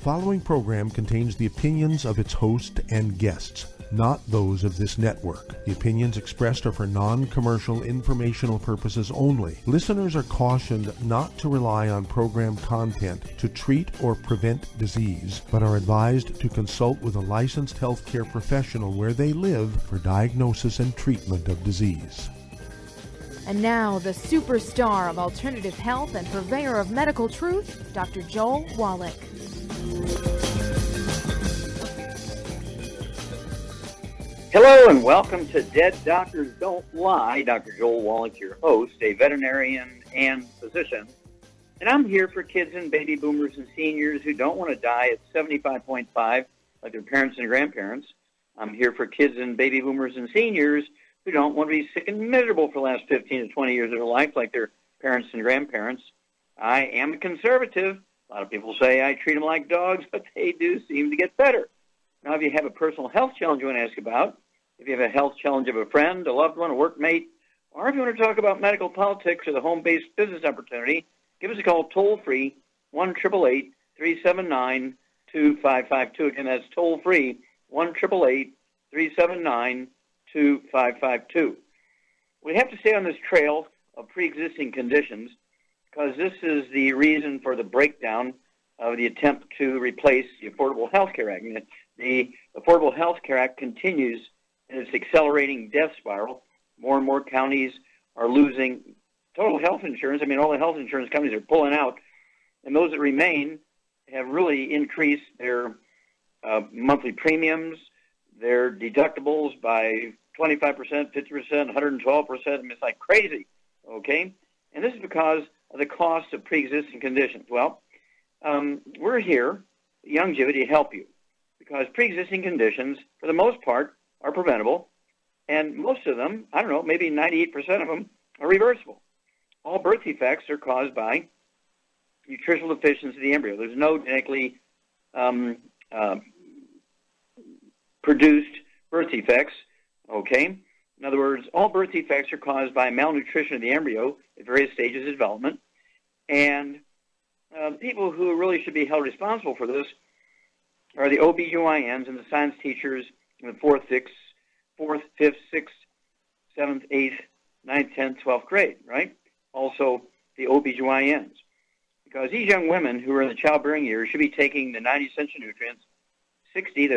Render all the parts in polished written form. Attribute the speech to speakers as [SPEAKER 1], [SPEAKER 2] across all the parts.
[SPEAKER 1] following program contains the opinions of its host and guests, not those of this network. The opinions expressed are for non-commercial informational purposes only. Listeners are cautioned not to rely on program content to treat or prevent disease, but are advised to consult with a licensed healthcare professional where they live for diagnosis and treatment of disease.
[SPEAKER 2] And now, the superstar of alternative health and purveyor of medical truth, Dr. Joel Wallach.
[SPEAKER 3] Hello and welcome to Dead Doctors Don't Lie. Dr. Joel Wallach, your host, a veterinarian and physician. And I'm here for kids and baby boomers and seniors who don't want to die at 75.5 like their parents and grandparents. I'm here for kids and baby boomers and seniors who don't want to be sick and miserable for the last 15 to 20 years of their life like their parents and grandparents. I am a conservative. A lot of people say I treat them like dogs, but they do seem to get better. Now, if you have a personal health challenge you want to ask about, if you have a health challenge of a friend, a loved one, a workmate, or if you want to talk about medical politics or the home-based business opportunity, give us a call toll-free, 1-888-379-2552. Again, that's toll-free, 1-888-379-2552. We have to stay on this trail of pre-existing conditions because this is the reason for the breakdown of the attempt to replace the Affordable Health Care Act. The Affordable Health Care Act continues in its accelerating death spiral. More and more counties are losing total health insurance. I mean, all the health insurance companies are pulling out, and those that remain have really increased their monthly premiums, their deductibles by 25%, 50%, 112%. I mean, it's like crazy, okay? And this is because of the cost of pre-existing conditions. Well, we're here at Youngevity to help you because pre-existing conditions, for the most part, are preventable, and most of them, I don't know, maybe 98% of them are reversible. All birth defects are caused by nutritional deficiencies of the embryo. There's no genetically produced birth defects, okay? In other words, all birth defects are caused by malnutrition of the embryo at various stages of development, and people who really should be held responsible for this are the OBGYNs and the science teachers in the 4th, 5th, 6th, 7th, 8th, 9th, 10th, 12th grade, right? Also the OBGYNs. Because these young women who are in the childbearing years should be taking the 90 essential nutrients, 60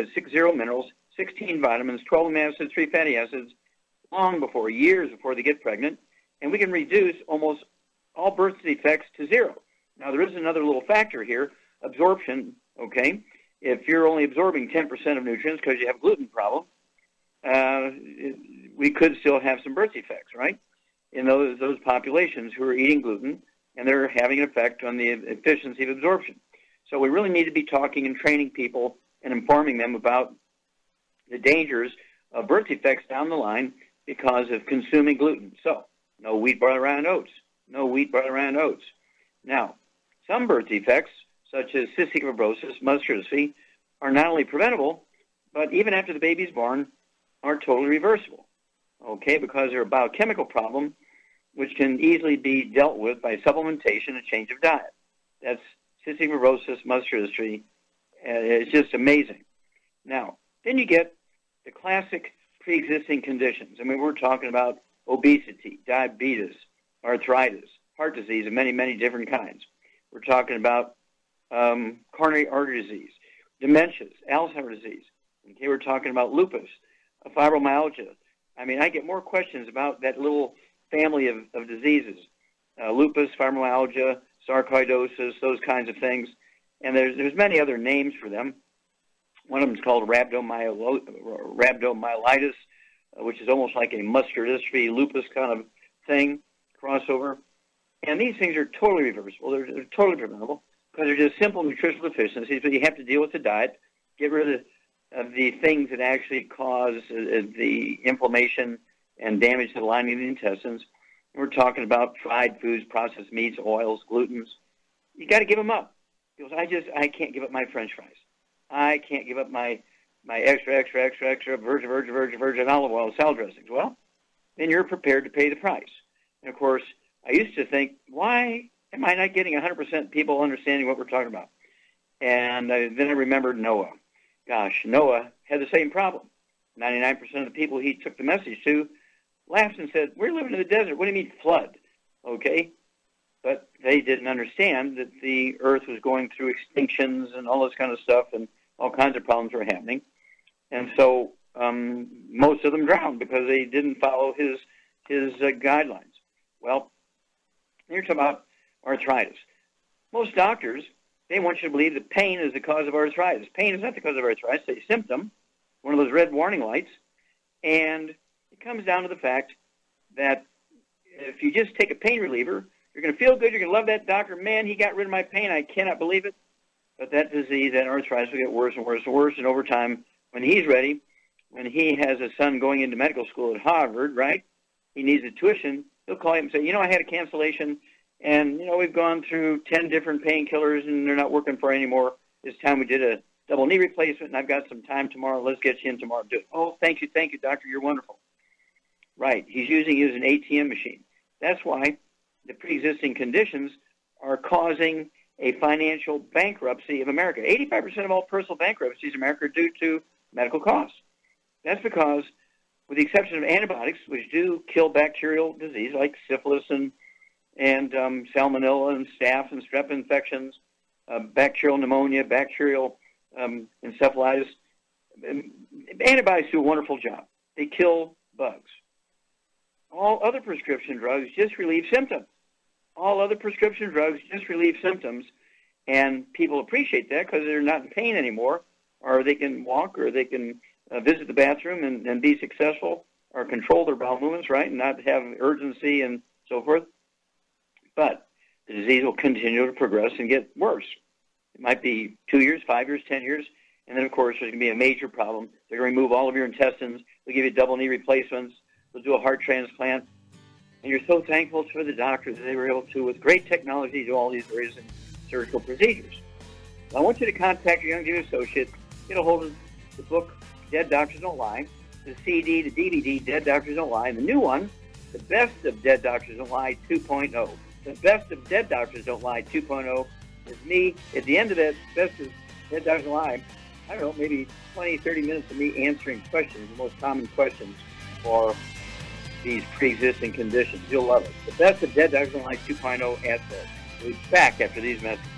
[SPEAKER 3] minerals, 16 vitamins, 12 amino acids, 3 fatty acids, years before they get pregnant, and we can reduce almost all birth defects to zero. Now, there is another little factor here, absorption, okay? If you're only absorbing 10% of nutrients because you have a gluten problem, we could still have some birth defects, right? In those populations who are eating gluten, and they're having an effect on the efficiency of absorption. So we really need to be talking and training people and informing them about the dangers of birth defects down the line because of consuming gluten. So, no wheat, barley, rye, and oats. No wheat, barley, rye, and oats. Now, some birth defects, such as cystic fibrosis, muscular dystrophy, are not only preventable, but even after the baby's born, are totally reversible, okay, because they're a biochemical problem which can easily be dealt with by supplementation and change of diet. That's cystic fibrosis, muscular dystrophy. It's just amazing. Now, then you get the classic pre-existing conditions. I mean, we're talking about obesity, diabetes, arthritis, heart disease of many, many different kinds. We're talking about coronary artery disease, dementias, Alzheimer's disease. Okay, we're talking about lupus, fibromyalgia. I mean, I get more questions about that little family of diseases, lupus, fibromyalgia, sarcoidosis, those kinds of things. And there's many other names for them. One of them is called rhabdomyolysis, which is almost like a muscular dystrophy, lupus kind of thing, crossover. And these things are totally reversible. They're totally preventable because they're just simple nutritional deficiencies, but you have to deal with the diet, get rid of the things that actually cause the inflammation and damage to the lining of the intestines. We're talking about fried foods, processed meats, oils, glutens. You got to give them up. Because I can't give up my French fries. I can't give up my extra virgin olive oil salad dressings. Well, then you're prepared to pay the price. And of course, I used to think, why am I not getting 100% people understanding what we're talking about? And then I remembered Noah. Gosh, Noah had the same problem. 99% of the people he took the message to laughed and said, we're living in the desert. What do you mean flood? Okay? But they didn't understand that the earth was going through extinctions and all this kind of stuff, and all kinds of problems were happening. And so most of them drowned because they didn't follow his guidelines. Well, you're talking about arthritis. Most doctors, they want you to believe that pain is the cause of arthritis. Pain is not the cause of arthritis. It's a symptom, one of those red warning lights. And it comes down to the fact that if you just take a pain reliever, you're going to feel good. You're going to love that doctor. Man, he got rid of my pain. I cannot believe it. But that disease, that arthritis, will get worse and worse and worse. And over time, when he's ready, when he has a son going into medical school at Harvard, right, he needs a tuition, he'll call you and say, I had a cancellation, and, we've gone through 10 different painkillers, and they're not working for anymore. This time we did a double knee replacement, and I've got some time tomorrow. Let's get you in tomorrow. Oh, thank you, doctor. You're wonderful. Right. He's using you as an ATM machine. That's why the pre-existing conditions are causing a financial bankruptcy of America. 85% of all personal bankruptcies in America are due to medical costs. That's because, with the exception of antibiotics, which do kill bacterial disease like syphilis and salmonella and staph and strep infections, bacterial pneumonia, bacterial encephalitis, antibiotics do a wonderful job. They kill bugs. All other prescription drugs just relieve symptoms. And people appreciate that because they're not in pain anymore, or they can walk, or they can visit the bathroom and be successful, or control their bowel movements, right, and not have urgency and so forth. But the disease will continue to progress and get worse. It might be 2 years, 5 years, 10 years, and then, of course, there's going to be a major problem. They're going to remove all of your intestines. They'll give you double knee replacements. They'll do a heart transplant. And you're so thankful for the doctors that they were able to, with great technology, do all these various surgical procedures. I want you to contact your Young Jewish associate, get a hold of the book, Dead Doctors Don't Lie, the CD, the DVD, Dead Doctors Don't Lie, and the new one, The Best of Dead Doctors Don't Lie 2.0. The Best of Dead Doctors Don't Lie 2.0 is me. At the end of that Best of Dead Doctors Don't Lie, I don't know, maybe 20, 30 minutes of me answering questions, the most common questions for these pre-existing conditions. You'll love it. The Best of Dead Doctors Don't Lie 2.0 at that. We'll be back after these messages.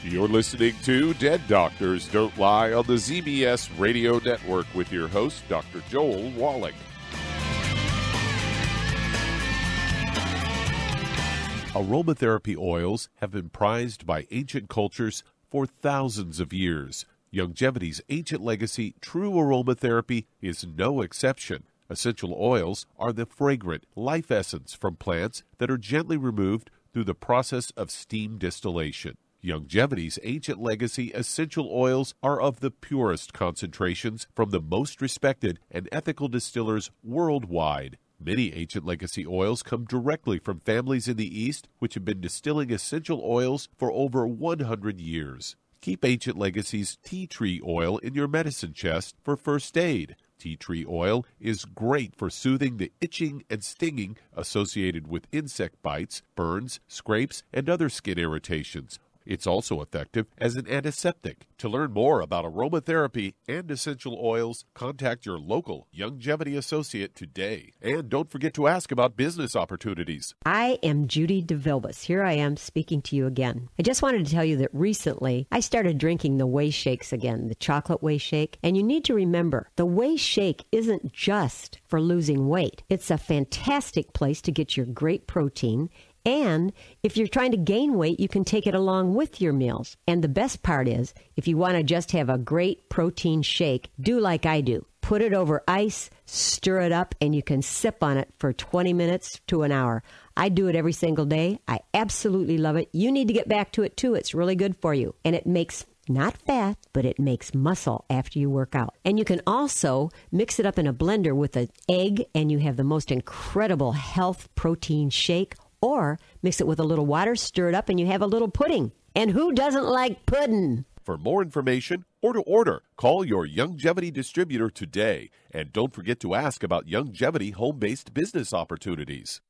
[SPEAKER 4] You're listening to Dead Doctors Don't Lie on the ZBS Radio Network with your host, Dr. Joel Wallach. Aromatherapy oils have been prized by ancient cultures for thousands of years. Longevity's ancient legacy, true aromatherapy, is no exception. Essential oils are the fragrant life essence from plants that are gently removed through the process of steam distillation. Longevity's ancient legacy essential oils are of the purest concentrations from the most respected and ethical distillers worldwide. Many ancient legacy oils come directly from families in the East which have been distilling essential oils for over 100 years. Keep Ancient Legacy's tea tree oil in your medicine chest for first aid. Tea tree oil is great for soothing the itching and stinging associated with insect bites, burns, scrapes, and other skin irritations. It's also effective as an antiseptic. To learn more about aromatherapy and essential oils, contact your local Longevity associate today. And don't forget to ask about business opportunities.
[SPEAKER 5] I am Judy DeVilbus. Here I am speaking to you again. I just wanted to tell you that recently I started drinking the Whey Shakes again, the chocolate Whey Shake. And you need to remember, the Whey Shake isn't just for losing weight. It's a fantastic place to get your great protein. And if you're trying to gain weight, you can take it along with your meals. And the best part is, if you want to just have a great protein shake, do like I do. Put it over ice, stir it up, and you can sip on it for 20 minutes to an hour. I do it every single day. I absolutely love it. You need to get back to it, too. It's really good for you. And it makes not fat, but it makes muscle after you work out. And you can also mix it up in a blender with an egg, and you have the most incredible health protein shake. Or mix it with a little water, stir it up, and you have a little pudding. And who doesn't like pudding?
[SPEAKER 4] For more information or to order, call your Longevity distributor today. And don't forget to ask about Longevity home-based business opportunities.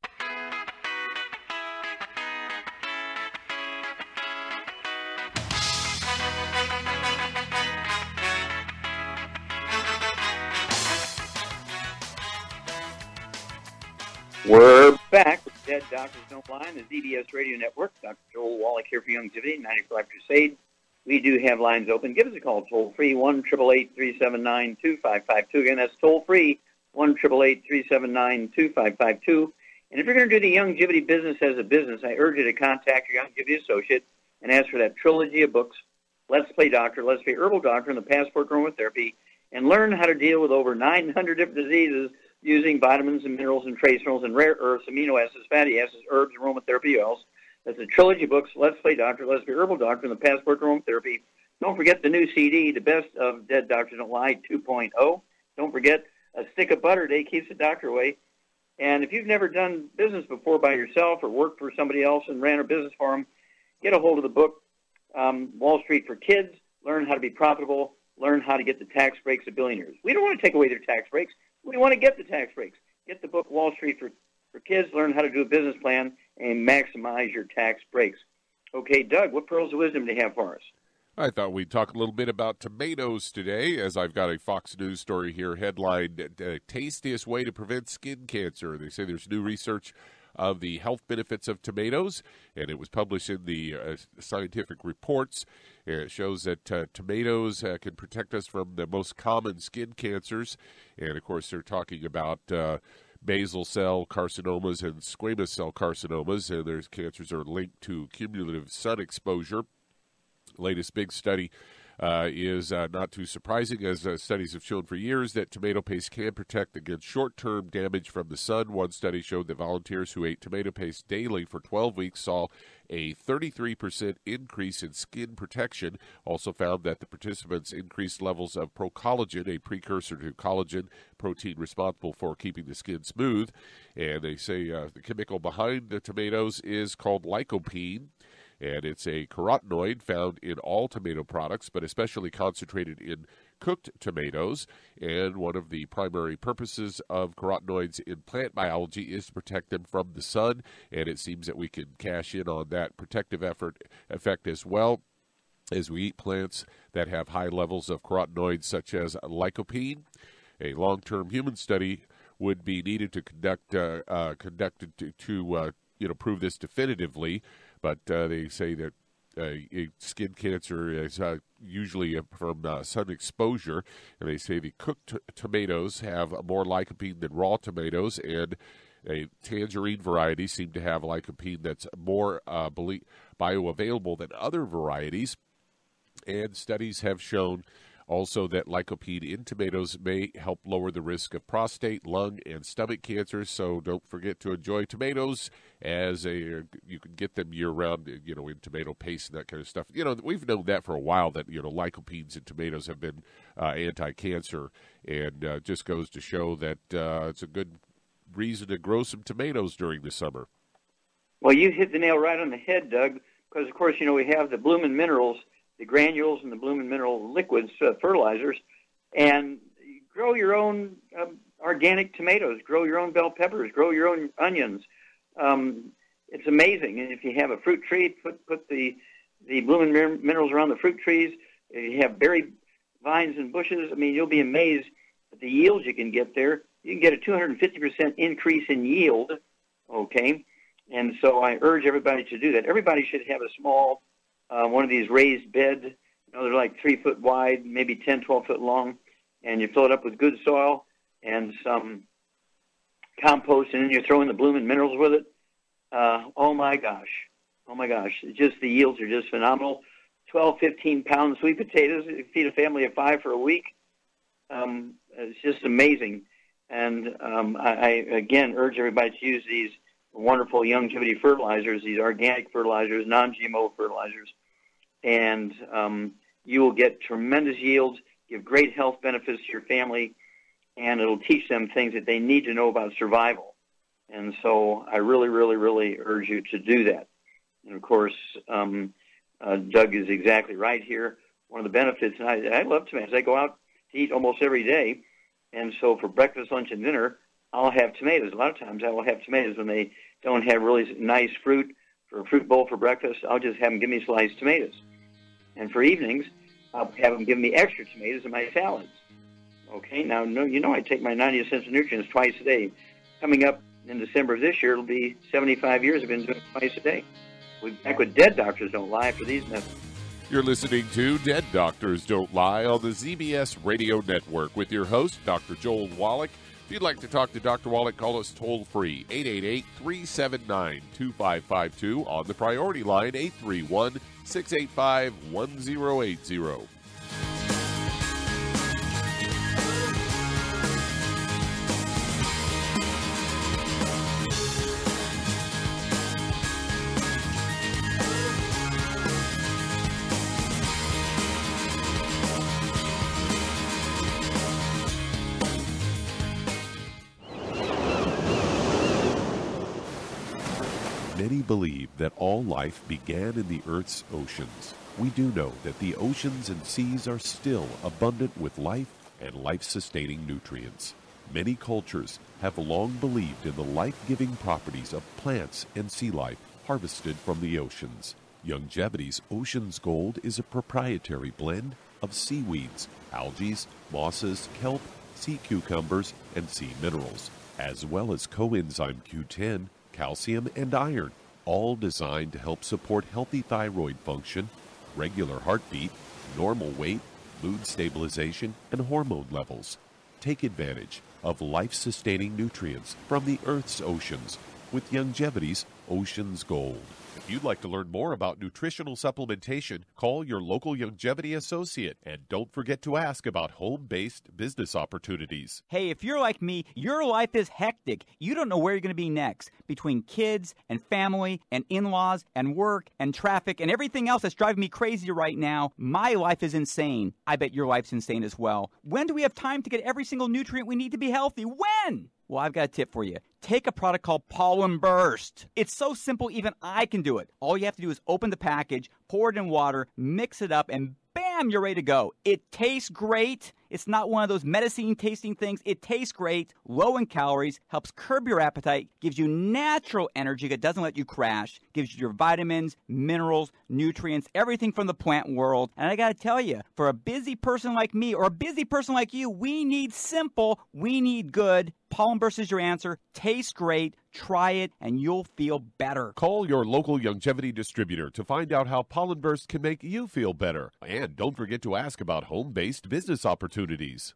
[SPEAKER 3] We're back with Dead Doctors Don't Lie on the ZBS Radio Network. Dr. Joel Wallach here for Youngevity, 95 Crusade. We do have lines open. Give us a call, toll-free, 1-888-379-2552. Again, that's toll-free, 1-888-379-2552. And if you're going to do the Youngevity business as a business, I urge you to contact your Youngevity associate and ask for that trilogy of books, Let's Play Doctor, Let's Play Herbal Doctor, and the Passport to Aromatherapy, and learn how to deal with over 900 different diseases using vitamins and minerals and trace minerals and rare earths, amino acids, fatty acids, herbs, aromatherapy oils. That's the trilogy of books, Let's Play Doctor, Let's Play Herbal Doctor, and the Passport to Aromatherapy. Don't forget the new CD, The Best of Dead Doctors Don't Lie 2.0. Don't forget A Stick of Butter a Day Keeps the Doctor Away. And if you've never done business before by yourself or worked for somebody else and ran a business for them, get a hold of the book, Wall Street for Kids. Learn how to be profitable. Learn how to get the tax breaks of billionaires. We don't want to take away their tax breaks. We want to get the tax breaks. Get the book Wall Street for Kids. Learn how to do a business plan and maximize your tax breaks. Okay, Doug, what pearls of wisdom do you have for us?
[SPEAKER 4] I thought we'd talk a little bit about tomatoes today, as I've got a Fox News story here headlined, Tastiest Way to Prevent Skin Cancer. They say there's new research of the health benefits of tomatoes, and it was published in the scientific reports. It shows that tomatoes can protect us from the most common skin cancers, and of course they're talking about basal cell carcinomas and squamous cell carcinomas, and those cancers are linked to cumulative sun exposure. Latest big study is not too surprising, as studies have shown for years that tomato paste can protect against short-term damage from the sun. One study showed that volunteers who ate tomato paste daily for 12 weeks saw a 33% increase in skin protection. Also found that the participants increased levels of procollagen, a precursor to collagen protein responsible for keeping the skin smooth. And they say the chemical behind the tomatoes is called lycopene. And it's a carotenoid found in all tomato products, but especially concentrated in cooked tomatoes. And one of the primary purposes of carotenoids in plant biology is to protect them from the sun. And it seems that we can cash in on that protective effect as well as we eat plants that have high levels of carotenoids, such as lycopene. A long-term human study would be needed to conducted to prove this definitively. But they say that skin cancer is usually from sun exposure, and they say the cooked tomatoes have more lycopene than raw tomatoes, and tangerine varieties seem to have lycopene that's more bioavailable than other varieties. And studies have shown also that lycopene in tomatoes may help lower the risk of prostate, lung, and stomach cancers. So don't forget to enjoy tomatoes, as you can get them year-round, in tomato paste and that kind of stuff. We've known that for a while, that, lycopenes in tomatoes have been anti-cancer, and just goes to show that it's a good reason to grow some tomatoes during the summer.
[SPEAKER 3] Well, you hit the nail right on the head, Doug, because, of course, we have the Bloomin' Minerals, the granules and the Bloomin' Mineral liquids, fertilizers, and grow your own organic tomatoes, grow your own bell peppers, grow your own onions. It's amazing. And if you have a fruit tree, put the Bloomin' Minerals around the fruit trees. If you have berry vines and bushes, you'll be amazed at the yields you can get there. You can get a 250% increase in yield, okay? And so I urge everybody to do that. Everybody should have a small one of these raised beds. They're like 3 foot wide, maybe 10, 12 foot long, and you fill it up with good soil and some compost, and then you throw in the Bloomin' Minerals with it. Oh my gosh. Just the yields are just phenomenal. 12, 15-pound sweet potatoes. You feed a family of 5 for a week. It's just amazing. And I again urge everybody to use these wonderful Youngevity fertilizers, these organic fertilizers, non-GMO fertilizers, and you will get tremendous yields, give great health benefits to your family, and it'll teach them things that they need to know about survival. And so I really, really, really urge you to do that. And, of course, Doug is exactly right here. One of the benefits, and I love tomatoes. I go out to eat almost every day, and so for breakfast, lunch, and dinner, I'll have tomatoes. A lot of times I will have tomatoes when they don't have really nice fruit for a fruit bowl for breakfast. I'll just have them give me sliced tomatoes. And for evenings, I'll have them give me extra tomatoes in my salads. Okay, now, I take my 90 essential nutrients twice a day. Coming up In December of this year, it'll be 75 years. I've been doing it twice a day. We'll be back with Dead Doctors Don't Lie for these methods.
[SPEAKER 4] You're listening to Dead Doctors Don't Lie on the ZBS Radio Network with your host, Dr. Joel Wallach. If you'd like to talk to Dr. Wallach, call us toll-free, 888-379-2552, on the priority line, 831-685-1080. Many believe that all life began in the Earth's oceans. We do know that the oceans and seas are still abundant with life and life-sustaining nutrients. Many cultures have long believed in the life-giving properties of plants and sea life harvested from the oceans. Youngevity's Ocean's Gold is a proprietary blend of seaweeds, algae, mosses, kelp, sea cucumbers, and sea minerals, as well as coenzyme Q10, calcium, and iron, all designed to help support healthy thyroid function, regular heartbeat, normal weight, mood stabilization, and hormone levels. Take advantage of life-sustaining nutrients from the Earth's oceans with Youngevity's Ocean's Gold. If you'd like to learn more about nutritional supplementation, call your local Youngevity associate, and don't forget to ask about home-based business opportunities.
[SPEAKER 6] Hey, if you're like me, your life is hectic. You don't know where you're going to be next. Between kids and family and in-laws and work and traffic and everything else that's driving me crazy right now, my life is insane. I bet your life's insane as well. When do we have time to get every single nutrient we need to be healthy? When? Well, I've got a tip for you. Take a product called Pollen Burst. It's so simple, even I can do it. All you have to do is open the package, pour it in water, mix it up, and bam, you're ready to go. It tastes great. It's not one of those medicine-tasting things. It tastes great, low in calories, helps curb your appetite, gives you natural energy that doesn't let you crash, gives you your vitamins, minerals, nutrients, everything from the plant world. And I got to tell you, for a busy person like me or a busy person like you, we need simple, we need good. Pollen Burst is your answer. Tastes great. Try it, and you'll feel better.
[SPEAKER 4] Call your local Youngevity distributor to find out how Pollen Burst can make you feel better. And don't forget to ask about home-based business opportunities.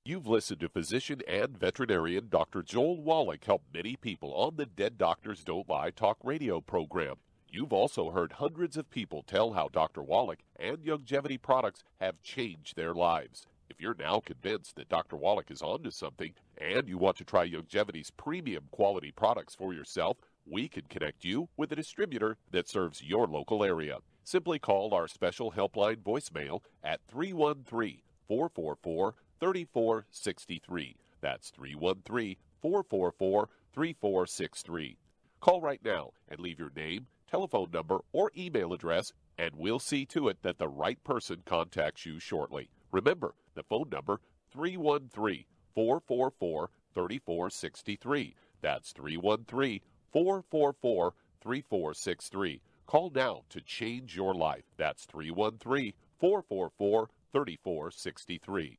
[SPEAKER 4] You've listened to physician and veterinarian Dr. Joel Wallach help many people on the Dead Doctors Don't Lie talk radio program. You've also heard hundreds of people tell how Dr. Wallach and Youngevity products have changed their lives. If you're now convinced that Dr. Wallach is onto something and you want to try Youngevity's premium quality products for yourself, we can connect you with a distributor that serves your local area. Simply call our special helpline voicemail at 313-444-3463. That's 313-444-3463. Call right now and leave your name, telephone number, or email address, and we'll see to it that the right person contacts you shortly. Remember, the phone number, 313-444-3463. That's 313-444-3463. Call now to change your life. That's 313-444-3463.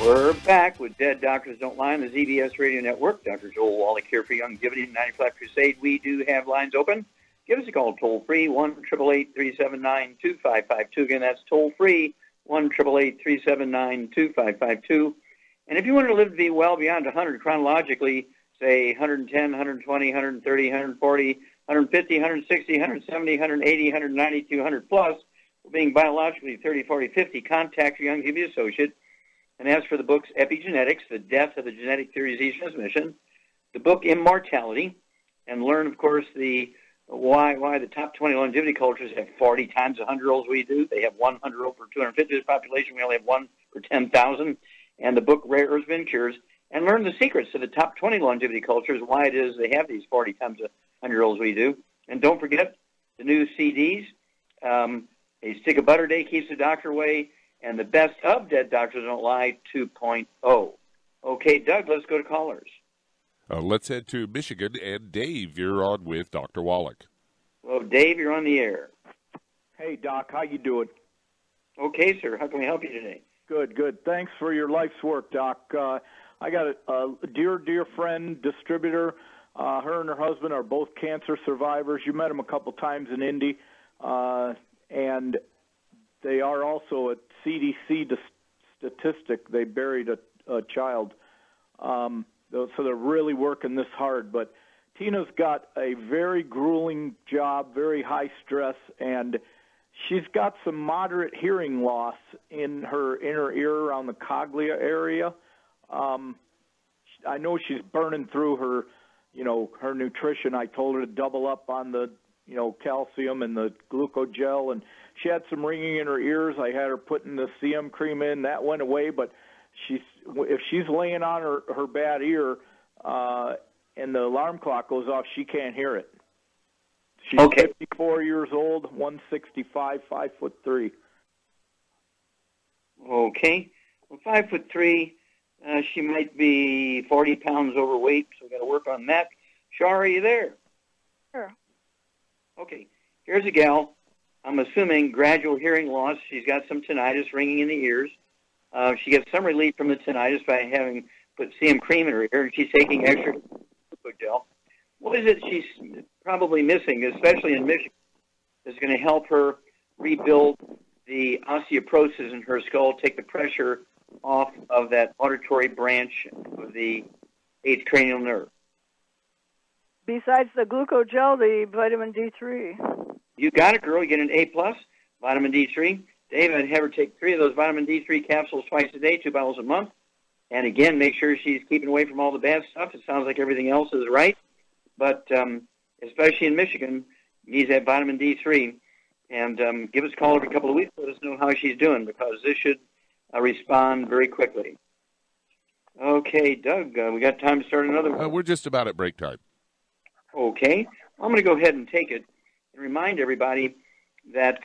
[SPEAKER 3] We're back with Dead Doctors Don't Lie on the ZBS Radio Network. Dr. Joel Wallach here for Youngevity 95 Crusade. We do have lines open. Give us a call toll-free, 1-888-379-2552. Again, that's toll-free, 1-888-379-2552. And if you want to live to be well beyond 100 chronologically, say 110, 120, 130, 140, 150, 160, 170, 180, 190, 200 plus, being biologically 30, 40, 50, contact your Youngevity associate. And as for the books Epigenetics, The Death of the Genetic Theory of Disease Transmission, the book Immortality, and learn, of course, the why the top 20 longevity cultures have 40 times the 100-year-olds we do. They have 100-year-old per 250 of the population. We only have one per 10,000. And the book Rare Earths and Cures, and learn the secrets to the top 20 longevity cultures, why it is they have these 40 times the 100-year-olds we do. And don't forget the new CDs, A Stick of Butter Day Keeps the Doctor Away, and the Best of Dead Doctors Don't Lie 2.0. Okay, Doug, let's go to callers.
[SPEAKER 4] Let's head to Michigan, and Dave, you're on with Dr. Wallach.
[SPEAKER 3] Well, Dave, you're on the air.
[SPEAKER 7] Hey, Doc, how you doing?
[SPEAKER 3] Okay, sir. How can we help you today?
[SPEAKER 7] Good, good. Thanks for your life's work, Doc. I got a dear friend, distributor. Her and her husband are both cancer survivors. You met them a couple times in Indy, and they are also a CDC statistic. They buried a child, so they're really working this hard. But Tina's got a very grueling job, very high stress, and she's got some moderate hearing loss in her inner ear around the cochlea area. I know she's burning through her, her nutrition. I told her to double up on the, calcium and the glucogel, and she had some ringing in her ears. I had her putting the CM cream in. That went away, but if she's laying on her bad ear and the alarm clock goes off, she can't hear it. She's 54 years old, 165, 5'3".
[SPEAKER 3] Okay. Well, 5'3", she might be 40 pounds overweight, so we've got to work on that. Shar, are you there?
[SPEAKER 8] Sure.
[SPEAKER 3] Okay. Here's a gal. I'm assuming gradual hearing loss. She's got some tinnitus, ringing in the ears. She gets some relief from the tinnitus by having put CM cream in her ear, and she's taking extra gel. What is it she's probably missing, especially in Michigan, that's going to help her rebuild the osteoporosis in her skull, take the pressure off of that auditory branch of the 8th cranial nerve?
[SPEAKER 8] Besides the glucogel, the vitamin D3.
[SPEAKER 3] You got it, girl. You get an A+, vitamin D3. Dave, I'd have her take 3 of those vitamin D3 capsules twice a day, 2 bottles a month. And again, make sure she's keeping away from all the bad stuff. It sounds like everything else is right. But especially in Michigan, needs that vitamin D3. And give us a call every couple of weeks. Let us know how she's doing, because this should respond very quickly. Okay, Doug, we got time to start another one.
[SPEAKER 4] We're just about at break time.
[SPEAKER 3] Okay. I'm going to go ahead and take it and remind everybody that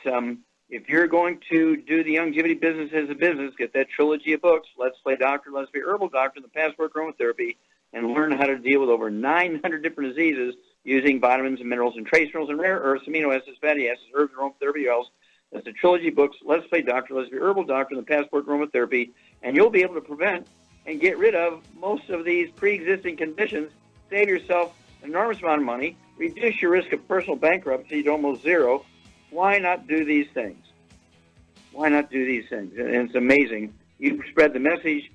[SPEAKER 3] if you're going to do the longevity business as a business, get that trilogy of books, Let's Play Doctor, Let's Be Herbal Doctor, The Passport Aromatherapy, and learn how to deal with over 900 different diseases using vitamins and minerals and trace minerals and rare earths, amino acids, fatty acids, herbs, aromatherapy oils. That's the trilogy of books, Let's Play Doctor, Let's Be Herbal Doctor, and The Passport Aromatherapy, and you'll be able to prevent and get rid of most of these pre-existing conditions, save yourself an enormous amount of money, reduce your risk of personal bankruptcy to almost zero. Why not do these things? Why not do these things? And it's amazing. You spread the message,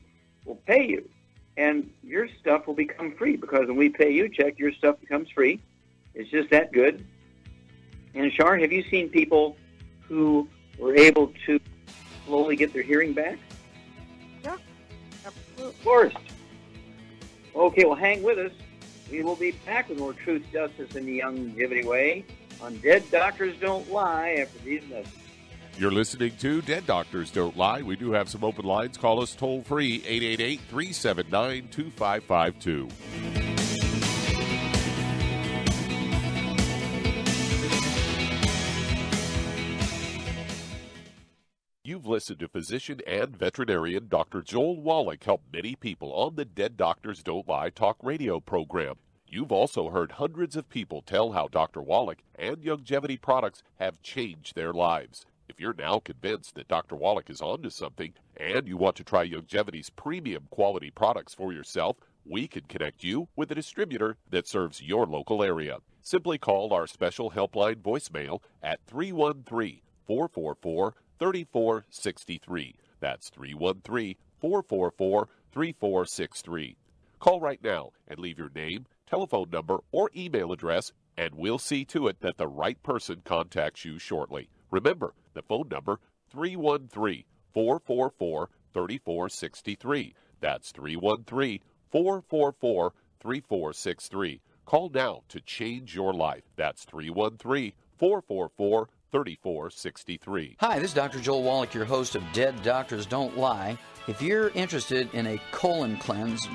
[SPEAKER 3] we'll pay you. And your stuff will become free, because when we pay you a check, your stuff becomes free. It's just that good. And Shar, have you seen people who were able to slowly get their hearing back?
[SPEAKER 8] Yeah, absolutely.
[SPEAKER 3] Of course. Okay, well, hang with us. We will be back with more truth, justice, and the longevity way on Dead Doctors Don't Lie after these messages.
[SPEAKER 4] You're listening to Dead Doctors Don't Lie. We do have some open lines. Call us toll-free, 888-379-2552. You've listened to physician and veterinarian Dr. Joel Wallach help many people on the Dead Doctors Don't Lie talk radio program. You've also heard hundreds of people tell how Dr. Wallach and longevity products have changed their lives. If you're now convinced that Dr. Wallach is onto something and you want to try longevity's premium quality products for yourself, we can connect you with a distributor that serves your local area. Simply call our special helpline voicemail at 313-444-3463. That's 313-444-3463. Call right now and leave your name, telephone number, or email address, and we'll see to it that the right person contacts you shortly. Remember, the phone number, 313-444-3463. That's 313-444-3463. Call now to change your life. That's 313-444-3463.
[SPEAKER 9] Hi, this is Dr. Joel Wallach, your host of Dead Doctors Don't Lie. If you're interested in a colon cleanse,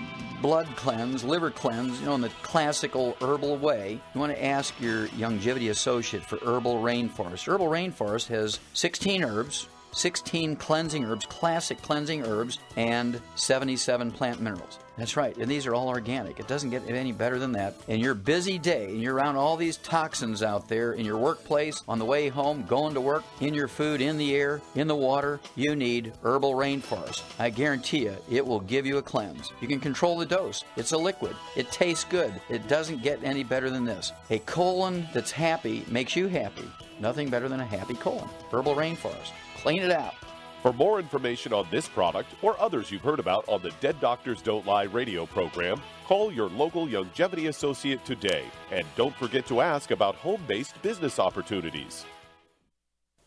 [SPEAKER 9] blood cleanse, liver cleanse, in the classical herbal way, you want to ask your longevity associate for Herbal Rainforest. Herbal Rainforest has 16 herbs, 16 cleansing herbs, classic cleansing herbs, and 77 plant minerals. That's right, and these are all organic. It doesn't get any better than that. In your busy day, and you're around all these toxins out there in your workplace, on the way home, going to work, in your food, in the air, in the water, you need Herbal Rainforest. I guarantee you, it will give you a cleanse. You can control the dose. It's a liquid. It tastes good. It doesn't get any better than this. A colon that's happy makes you happy. Nothing better than a happy colon. Herbal Rainforest. Clean it out.
[SPEAKER 4] For more information on this product or others you've heard about on the Dead Doctors Don't Lie radio program, call your local Youngevity associate today. And don't forget to ask about home-based business opportunities.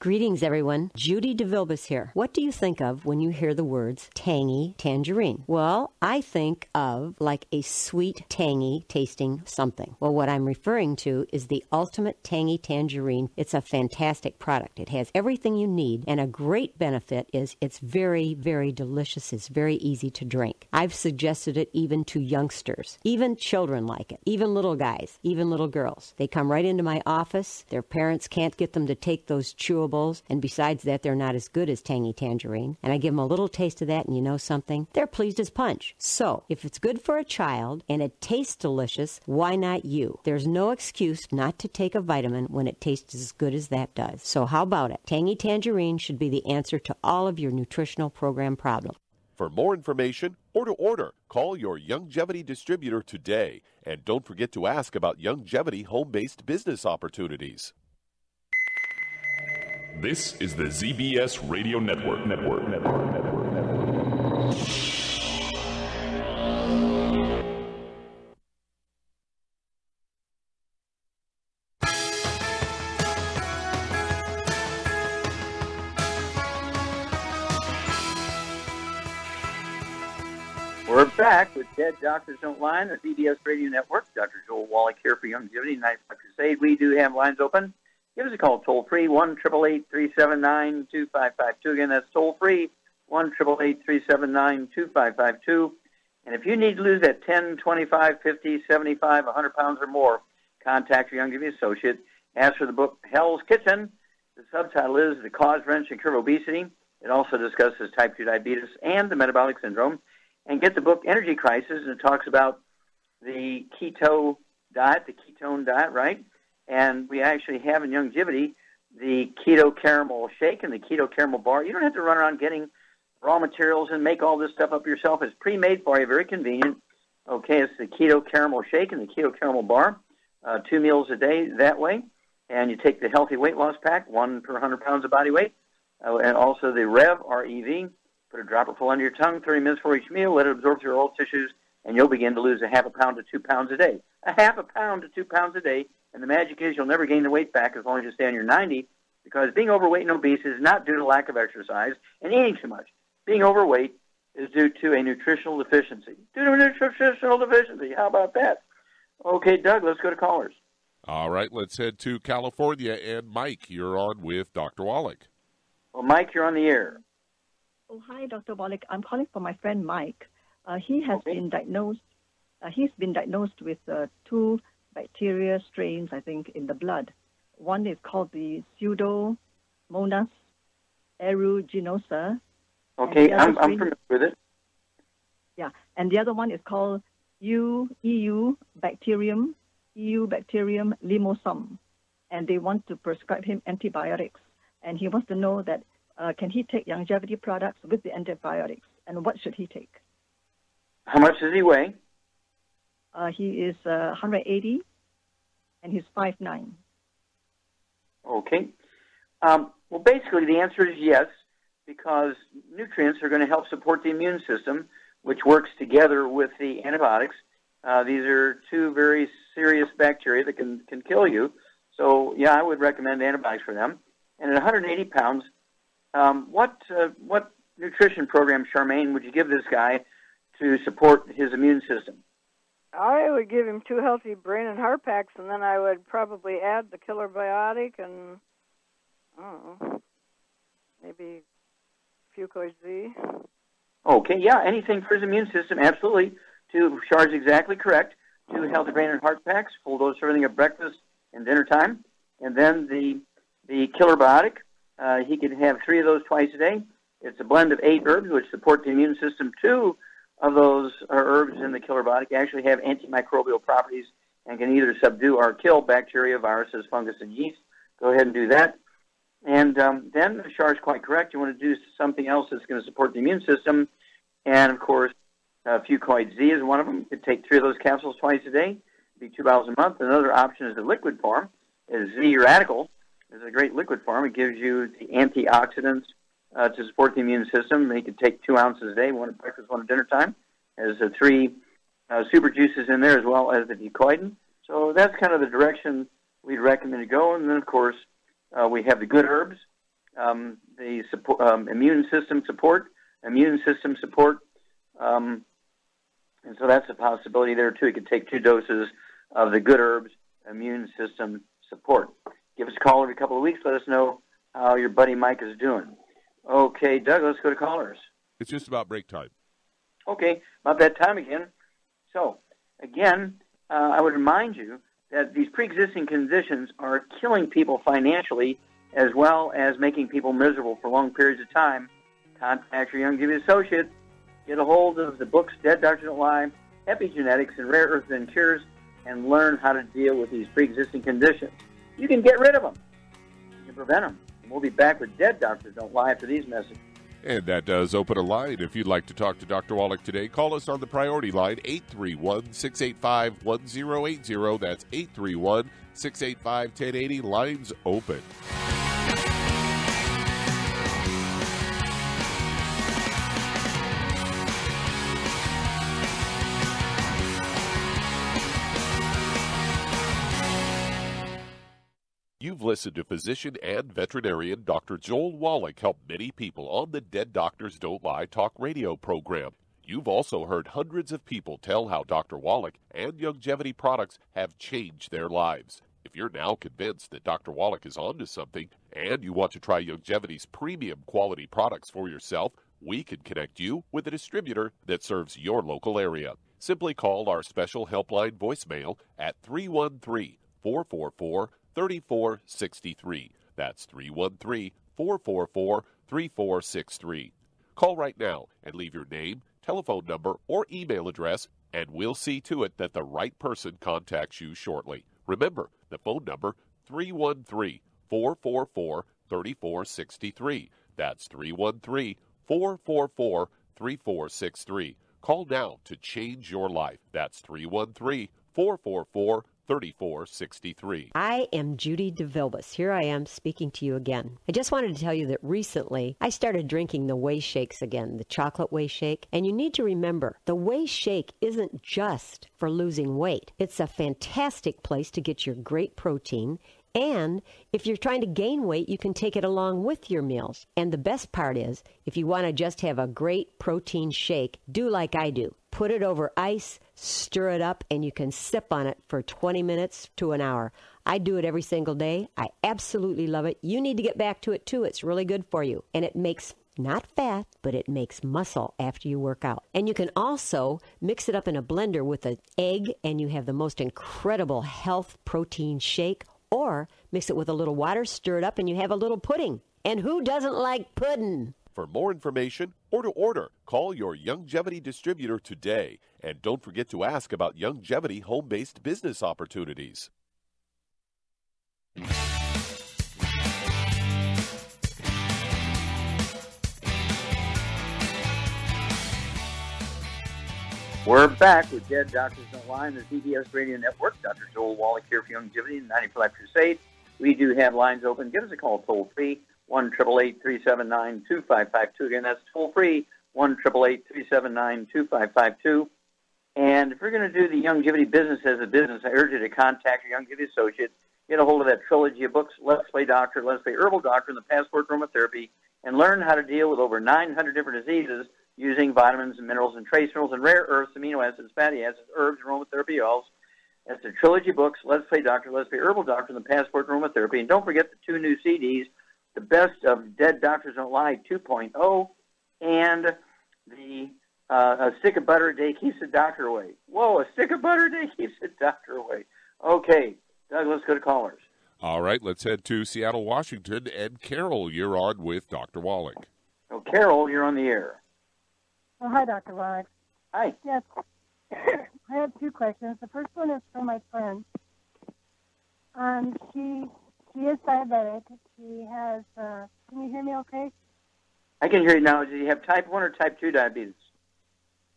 [SPEAKER 5] Greetings, everyone. Judy DeVilbus here. What do you think of when you hear the words tangy tangerine? Well, I think of like a sweet, tangy tasting something. Well, what I'm referring to is the Ultimate Tangy Tangerine. It's a fantastic product. It has everything you need, and a great benefit is it's very, very delicious. It's very easy to drink. I've suggested it even to youngsters. Even children like it. Even little guys. Even little girls. They come right into my office. Their parents can't get them to take those chewables. And besides that, they're not as good as Tangy Tangerine. And I give them a little taste of that, and you know something? They're pleased as punch. So, if it's good for a child and it tastes delicious, why not you? There's no excuse not to take a vitamin when it tastes as good as that does. So how about it? Tangy Tangerine should be the answer to all of your nutritional program problems.
[SPEAKER 4] For more information or to order, call your Youngevity distributor today. And don't forget to ask about Youngevity home-based business opportunities.
[SPEAKER 10] This is the ZBS Radio Network.
[SPEAKER 3] We're back with Dead Doctors Don't Lie on the CBS Radio Network. Dr. Joel Wallach here for Youngevity Night Crusade. We do have lines open. Give us a call toll-free, 1-888-379-2552. Again, that's toll-free, 1-888-379-2552. And if you need to lose that 10, 25, 50, 75, 100 pounds or more, contact your Youngevity associate. Ask for the book Hell's Kitchen. The subtitle is The Cause, Wrench, and Cure of Obesity. It also discusses type 2 diabetes and the metabolic syndrome. And get the book Energy Crisis, and it talks about the keto diet, the ketone diet, right? And we actually have in Youngevity the keto caramel shake and the keto caramel bar. You don't have to run around getting raw materials and make all this stuff up yourself. It's pre-made for you, very convenient. Okay, it's the keto caramel shake and the keto caramel bar, 2 meals a day that way. And you take the healthy weight loss pack, 1 per 100 pounds of body weight, and also the REV, R-E-V. Put a dropper full under your tongue, 30 minutes for each meal. Let it absorb through your oral tissues, and you'll begin to lose a half a pound to 2 pounds a day. A half a pound to 2 pounds a day. And the magic is you'll never gain the weight back as long as you stay on your 90, because being overweight and obese is not due to lack of exercise and eating too much. Being overweight is due to a nutritional deficiency. Due to a nutritional deficiency. How about that? Okay, Doug, let's go to callers.
[SPEAKER 4] All right, let's head to California. And Mike, you're on with Dr. Wallach.
[SPEAKER 3] Well, Mike, you're on the air.
[SPEAKER 11] Oh, hi, Dr. Wallach. I'm calling for my friend Mike. He has been diagnosed. He's been diagnosed with 2 bacteria strains, I think, in the blood. One is called the Pseudomonas aeruginosa.
[SPEAKER 3] Okay, I'm familiar with it.
[SPEAKER 11] Yeah, and the other one is called EU bacterium limosum, and they want to prescribe him antibiotics. And he wants to know that can he take Youngevity products with the antibiotics, and what should he take?
[SPEAKER 3] How much does he weigh?
[SPEAKER 11] He is 180, and he's 5'9".
[SPEAKER 3] Okay. Well, basically, the answer is yes, because nutrients are going to help support the immune system, which works together with the antibiotics. These are 2 very serious bacteria that can kill you. So, yeah, I would recommend antibiotics for them. And at 180 pounds, what nutrition program, Charmaine, would you give this guy to support his immune system?
[SPEAKER 8] I would give him 2 healthy brain and heart packs, and then I would probably add the killer biotic and, I don't know, maybe Fucoid Z.
[SPEAKER 3] Okay, yeah, anything for his immune system, absolutely. 2, Char's exactly correct. 2 healthy brain and heart packs, full dose everything at breakfast and dinner time. And then the killer biotic, he can have 3 of those twice a day. It's a blend of 8 herbs, which support the immune system, 2 of those herbs in the killer body actually have antimicrobial properties and can either subdue or kill bacteria, viruses, fungus, and yeast. Go ahead and do that. And then Shar is quite correct. You want to do something else that's going to support the immune system. And, of course, Fucoid Z is one of them. You could take 3 of those capsules twice a day. It'd be 2 bottles a month. Another option is the liquid form. Is Z Radical. It's a great liquid form. It gives you the antioxidants to support the immune system. You could take 2 ounces a day, 1 at breakfast, 1 at dinner time. There's 3 super juices in there as well as the Fucoid. So that's kind of the direction we'd recommend to go. And then, of course, we have the good herbs, the immune system support, and so that's a possibility there, too. You could take 2 doses of the good herbs, immune system support. Give us a call every couple of weeks. Let us know how your buddy Mike is doing. Okay, Doug, let's go to callers.
[SPEAKER 4] It's just about break time.
[SPEAKER 3] Okay, about that time again. So, again, I would remind you that these pre-existing conditions are killing people financially as well as making people miserable for long periods of time. Contact your Youngevity associate. Get a hold of the books Dead Doctors Don't Lie, Epigenetics, and Rare Earths and Cures, and learn how to deal with these pre-existing conditions. You can get rid of them. You can prevent them. And we'll be back with Dead Doctors Don't Lie after these messages.
[SPEAKER 4] And that does open a line. If you'd like to talk to Dr. Wallach today, call us on the priority line, 831-685-1080. That's 831-685-1080. Lines open. You've listened to physician and veterinarian Dr. Joel Wallach help many people on the Dead Doctors Don't Lie talk radio program. You've also heard hundreds of people tell how Dr. Wallach and Youngevity products have changed their lives. If you're now convinced that Dr. Wallach is onto something and you want to try Youngevity's premium quality products for yourself, we can connect you with a distributor that serves your local area. Simply call our special helpline voicemail at 313-444-3463. That's 313-444-3463. Call right now and leave your name, telephone number, or email address, and we'll see to it that the right person contacts you shortly. Remember, the phone number, 313-444-3463. That's 313-444-3463. Call now to change your life. That's 313-444-3463. 3463.
[SPEAKER 5] I am Judy DeVilbus. Here I am speaking to you again. I just wanted to tell you that recently I started drinking the whey shakes again, the chocolate whey shake. And you need to remember, the whey shake isn't just for losing weight. It's a fantastic place to get your great protein. And if you're trying to gain weight, you can take it along with your meals. And the best part is, if you want to just have a great protein shake, do like I do. Put it over ice, stir it up, and you can sip on it for 20 minutes to an hour. I do it every single day. I absolutely love it. You need to get back to it, too. It's really good for you. And it makes not fat, but it makes muscle after you work out. And you can also mix it up in a blender with an egg, and you have the most incredible health protein shake. Or mix it with a little water, stir it up, and you have a little pudding. And who doesn't like pudding?
[SPEAKER 4] For more information or to order, call your Youngevity distributor today. And don't forget to ask about Youngevity home-based business opportunities.
[SPEAKER 3] We're back with Dead Doctors Don't Lie on the CBS Radio Network. Dr. Joel Wallach here for Youngevity and 90 Life Crusade. We do have lines open. Give us a call toll-free, 1-888-379-2552. Again, that's toll-free, 1-888-379-2552. And if we're going to do the Youngevity business as a business, I urge you to contact your Youngevity associate. Get a hold of that trilogy of books, Let's Play Doctor, Let's Play Herbal Doctor, and the Passport Aromatherapy, and learn how to deal with over 900 different diseases using vitamins and minerals and trace minerals and rare earths, amino acids, fatty acids, herbs, aromatherapy oils. That's the trilogy books, Let's Play Doctor, Let's Play Herbal Doctor, and the Passport Aromatherapy. And don't forget the 2 new CDs, The Best of Dead Doctors Don't Lie 2.0, and the A Stick of Butter a Day Keeps the Doctor Away. Whoa, a stick of butter a day keeps the doctor away. Okay, Doug, let's go to callers.
[SPEAKER 4] All right, let's head to Seattle, Washington. And Carol, you're on with Dr. Wallach.
[SPEAKER 3] Oh, Carol, you're on the air.
[SPEAKER 12] Oh, hi, Dr. Wallach.
[SPEAKER 3] Hi.
[SPEAKER 12] Yes. I have two questions. The first one is for my friend. She is diabetic. She has, can you hear me okay?
[SPEAKER 3] I can hear you now. Do you have type 1 or type 2 diabetes?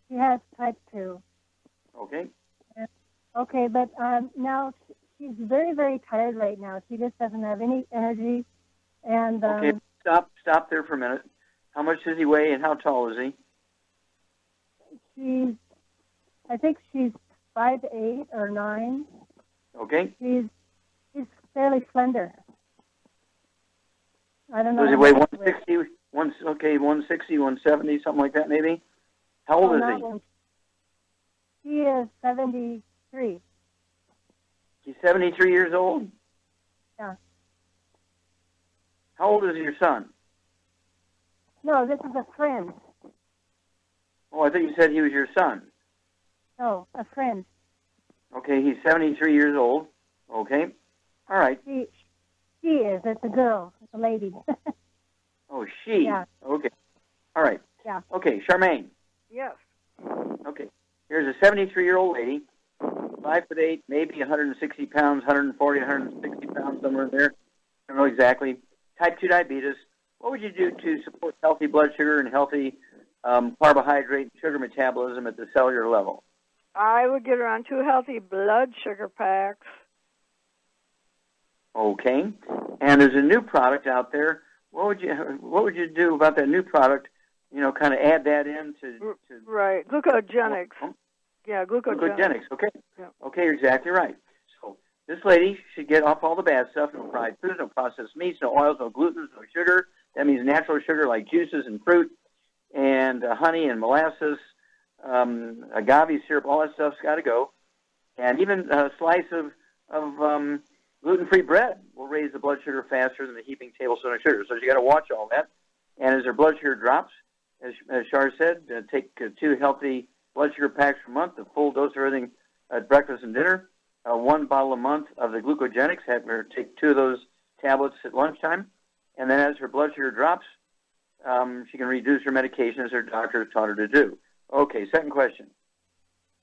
[SPEAKER 12] She has type 2.
[SPEAKER 3] Okay.
[SPEAKER 12] Okay, but now she's very, very tired right now. She just doesn't have any energy. And
[SPEAKER 3] okay, stop there for a minute. How much does he weigh and how tall is he?
[SPEAKER 12] I think she's 5'8" or 9.
[SPEAKER 3] Okay.
[SPEAKER 12] She's fairly slender. I don't know.
[SPEAKER 3] Does he weigh 160? 160, 170, something like that, maybe. How old is he?
[SPEAKER 12] He is 73.
[SPEAKER 3] He's 73 years old?
[SPEAKER 12] Yeah.
[SPEAKER 3] How old is your son?
[SPEAKER 12] No, this is a friend.
[SPEAKER 3] Oh, I thought you said he was your son.
[SPEAKER 12] No, a friend.
[SPEAKER 3] Okay, he's 73 years old. Okay. All right.
[SPEAKER 12] She is. It's a girl. It's a lady.
[SPEAKER 3] Oh, she.
[SPEAKER 12] Yeah.
[SPEAKER 3] Okay. All right.
[SPEAKER 12] Yeah.
[SPEAKER 3] Okay, Charmaine.
[SPEAKER 8] Yes.
[SPEAKER 3] Okay. Here's a 73-year-old lady, 5'8", maybe 160 pounds, 140, 160 pounds, somewhere in there. I don't know exactly. Type 2 diabetes. What would you do to support healthy blood sugar and healthy carbohydrate and sugar metabolism at the cellular level?
[SPEAKER 8] I would get her on 2 healthy blood sugar packs.
[SPEAKER 3] Okay. And there's a new product out there. What would you do about that new product? You know, kind of add that in to
[SPEAKER 8] right, glucogenics. Yeah, glucogenics.
[SPEAKER 3] Okay.
[SPEAKER 8] Yeah.
[SPEAKER 3] Okay, you're exactly right. So this lady should get off all the bad stuff: no fried foods, no processed meats, no oils, no gluten, no sugar. That means natural sugar like juices and fruit, and honey and molasses, agave syrup. All that stuff's got to go. And even a slice of gluten-free bread will raise the blood sugar faster than the heaping tablespoon of sugar. So you got to watch all that. And as her blood sugar drops, as Shar said, take 2 healthy blood sugar packs per month, a full dose of everything at breakfast and dinner, 1 bottle a month of the glucogenics. Have her take 2 of those tablets at lunchtime. And then as her blood sugar drops, she can reduce her medication as her doctor taught her to do. Okay, second question.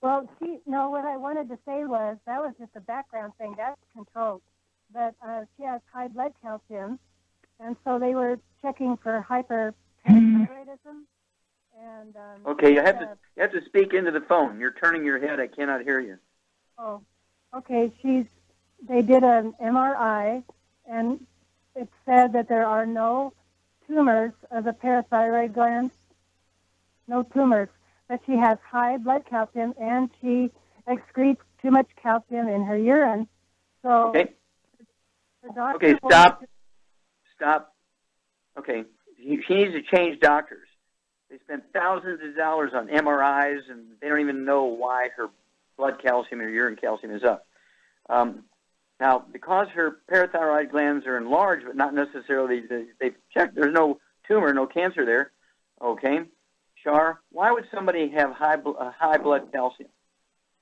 [SPEAKER 12] Well, what I wanted to say was that was just a background thing. That's controlled. But she has high blood calcium, and so they were checking for hyperparathyroidism. And
[SPEAKER 3] okay, you have to speak into the phone. You're turning your head. I cannot hear you.
[SPEAKER 12] Oh, okay. They did an MRI, and it said that there are no tumors of the parathyroid gland. No tumors. But she has high blood calcium, and she excretes too much calcium in her urine. So,
[SPEAKER 3] okay.
[SPEAKER 12] Okay,
[SPEAKER 3] stop. Okay, she needs to change doctors. They spend thousands of dollars on MRIs, and they don't even know why her blood calcium or urine calcium is up. Now, because her parathyroid glands are enlarged, but not necessarily, they've checked, there's no tumor, no cancer there. Okay. Char, why would somebody have high blood calcium?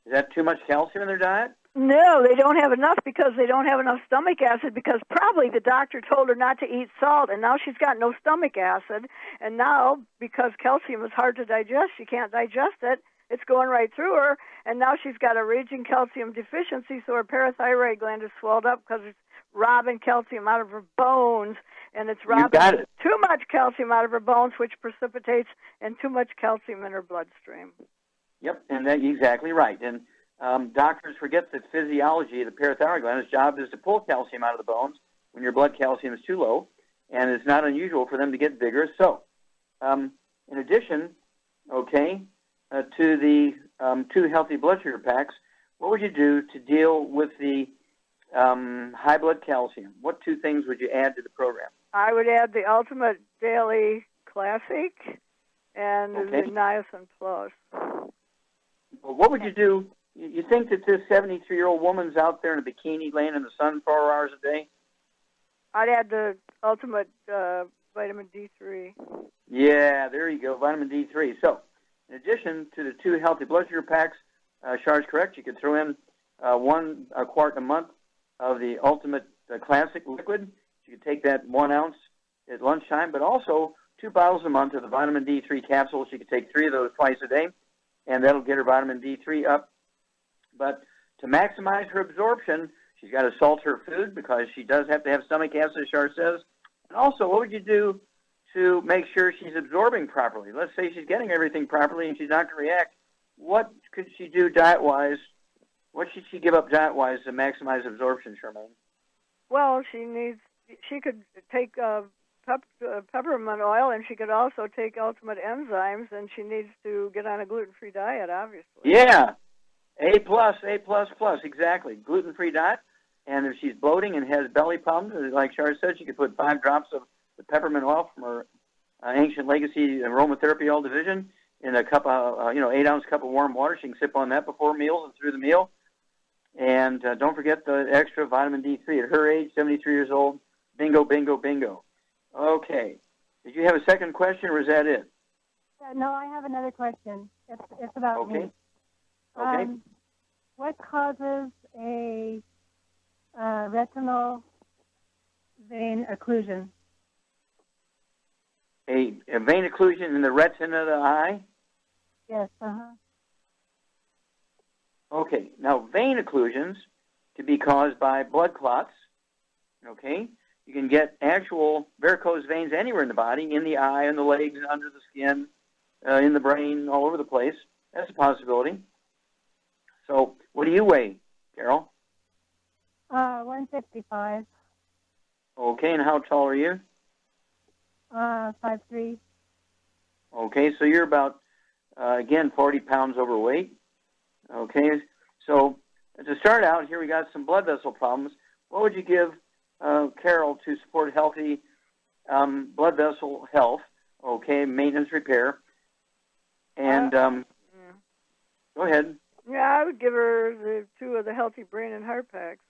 [SPEAKER 3] Is that too much calcium in their diet?
[SPEAKER 8] No, they don't have enough because they don't have enough stomach acid, because probably the doctor told her not to eat salt, and now she's got no stomach acid. And now, because calcium is hard to digest, she can't digest it. It's going right through her, and now she's got a raging calcium deficiency, so her parathyroid gland is swelled up because it's robbing calcium out of her bones, and it's robbing too much calcium out of her bones, which precipitates in too much calcium in her bloodstream.
[SPEAKER 3] Yep, and that's exactly right. And doctors forget that physiology of the parathyroid gland, its job is to pull calcium out of the bones when your blood calcium is too low, and it's not unusual for them to get vigorous. So, in addition, to the 2 healthy blood sugar packs, what would you do to deal with the high blood calcium? What 2 things would you add to the program?
[SPEAKER 8] I would add the Ultimate Daily Classic and the Niacin Plus.
[SPEAKER 3] Well, what would you do? You think that this 73-year-old woman's out there in a bikini laying in the sun 4 hours a day?
[SPEAKER 8] I'd add the Ultimate Vitamin D3.
[SPEAKER 3] Yeah, there you go, vitamin D3. So, in addition to the 2 healthy blood sugar packs, Char's correct, you could throw in 1 quart a month of the Ultimate Classic liquid. You could take that 1 ounce at lunchtime, but also 2 bottles a month of the vitamin D3 capsules. You could take 3 of those twice a day. and that'll get her vitamin D3 up. But to maximize her absorption, she's got to salt her food because she does have to have stomach acid, as Char says. And also, what would you do to make sure she's absorbing properly? Let's say she's getting everything properly and she's not going to react. What could she do diet-wise? What should she give up diet-wise to maximize absorption, Charmaine?
[SPEAKER 8] Well, she could take peppermint oil, and she could also take Ultimate Enzymes, and she needs to get on a gluten-free diet, obviously.
[SPEAKER 3] Yeah, A+, exactly. Gluten-free diet, and if she's bloating and has belly problems, like Char said, she could put 5 drops of the peppermint oil from her Ancient Legacy Aromatherapy Oil Division in a cup of, 8-ounce cup of warm water. She can sip on that before meals and through the meal. And don't forget the extra vitamin D3 at her age, 73 years old. Bingo, bingo, bingo. Okay. Did you have a second question, or is that it?
[SPEAKER 12] No, I have another question. It's about me.
[SPEAKER 3] Okay.
[SPEAKER 12] What causes a retinal vein occlusion?
[SPEAKER 3] A vein occlusion in the retina of the eye?
[SPEAKER 12] Yes,
[SPEAKER 3] Okay. Now, vein occlusions can be caused by blood clots. Okay. You can get actual varicose veins anywhere in the body, in the eye, in the legs, under the skin, in the brain, all over the place. That's a possibility. So, what do you weigh, Carol?
[SPEAKER 12] 165.
[SPEAKER 3] Okay, and how tall are you?
[SPEAKER 12] 5'3".
[SPEAKER 3] Okay, so you're about, 40 pounds overweight. Okay, so to start out, here we got some blood vessel problems. What would you give Carol to support healthy blood vessel health, maintenance, repair? And go ahead.
[SPEAKER 8] Yeah, I would give her 2 of the Healthy Brain and Heart Packs.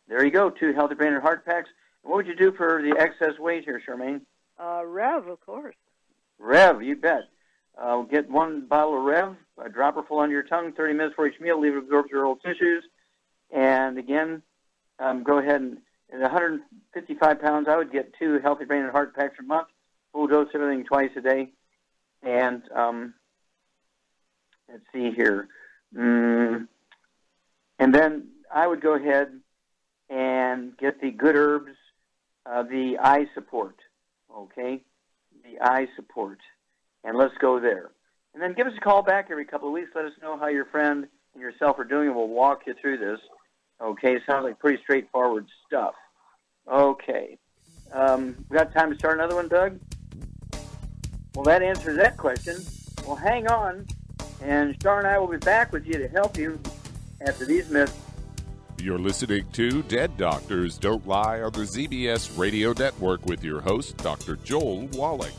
[SPEAKER 3] There you go, 2 Healthy Brain and Heart Packs. And what would you do for the excess weight here, Charmaine?
[SPEAKER 8] Rev, of course.
[SPEAKER 3] Rev, you bet. Get 1 bottle of Rev, a dropper full under your tongue, 30 minutes for each meal, leave it absorb your old tissues. And again, go ahead and at 155 pounds, I would get 2 Healthy Brain and Heart Packs a month, full dose of everything twice a day. And let's see here. And then I would go ahead and get the Good Herbs, the eye support, the eye support. And let's go there. And then give us a call back every couple of weeks. Let us know how your friend and yourself are doing, and we'll walk you through this. Okay, sounds like pretty straightforward stuff. Okay. We got time to start another one, Doug? Well, that answers that question. Well, hang on, and Char and I will be back with you to help you after these myths.
[SPEAKER 4] You're listening to Dead Doctors Don't Lie on the ZBS Radio Network with your host, Dr. Joel Wallach.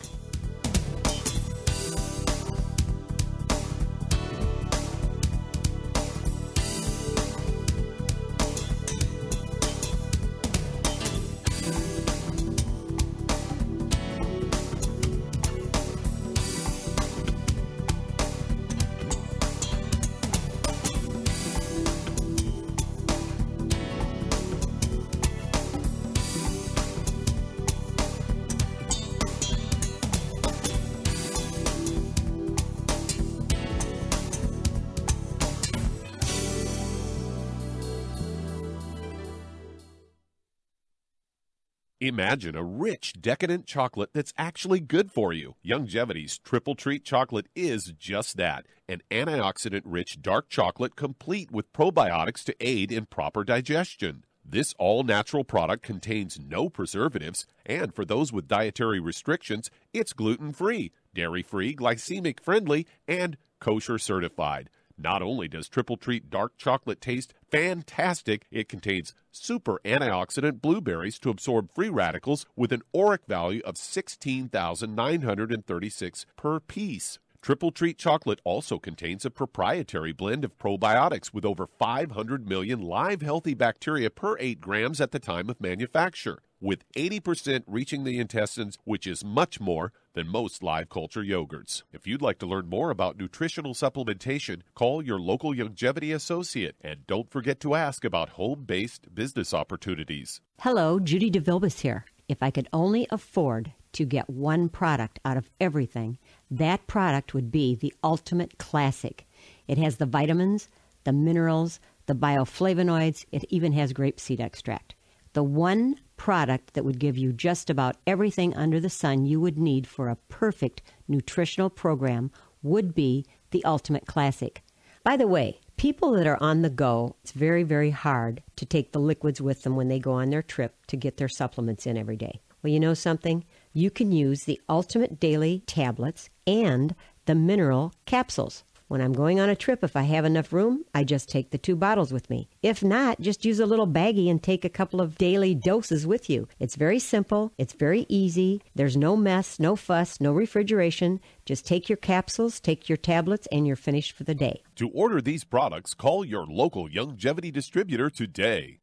[SPEAKER 4] Imagine a rich, decadent chocolate that's actually good for you. Youngevity's Triple Treat chocolate is just that, an antioxidant-rich dark chocolate complete with probiotics to aid in proper digestion. This all-natural product contains no preservatives, and for those with dietary restrictions, it's gluten-free, dairy-free, glycemic-friendly, and kosher certified. Not only does Triple Treat dark chocolate taste fantastic, it contains super antioxidant blueberries to absorb free radicals with an ORAC value of 16,936 per piece. Triple Treat chocolate also contains a proprietary blend of probiotics with over 500 million live healthy bacteria per 8 grams at the time of manufacture, with 80% reaching the intestines, which is much more than most live culture yogurts. If you'd like to learn more about nutritional supplementation, call your local Youngevity associate, and don't forget to ask about home-based business opportunities.
[SPEAKER 5] Hello, Judy DeVilbus here. If I could only afford to get one product out of everything, that product would be the Ultimate Classic. It has the vitamins, the minerals, the bioflavonoids. It even has grapeseed extract. The one product that would give you just about everything under the sun you would need for a perfect nutritional program would be the Ultimate Classic. By the way, people that are on the go, it's very, very hard to take the liquids with them when they go on their trip to get their supplements in every day. Well, you know something? You can use the Ultimate Daily tablets and the mineral capsules. When I'm going on a trip, if I have enough room, I just take the 2 bottles with me. If not, just use a little baggie and take a couple of daily doses with you. It's very simple. It's very easy. There's no mess, no fuss, no refrigeration. Just take your capsules, take your tablets, and you're finished for the day.
[SPEAKER 4] To order these products, call your local Youngevity distributor today.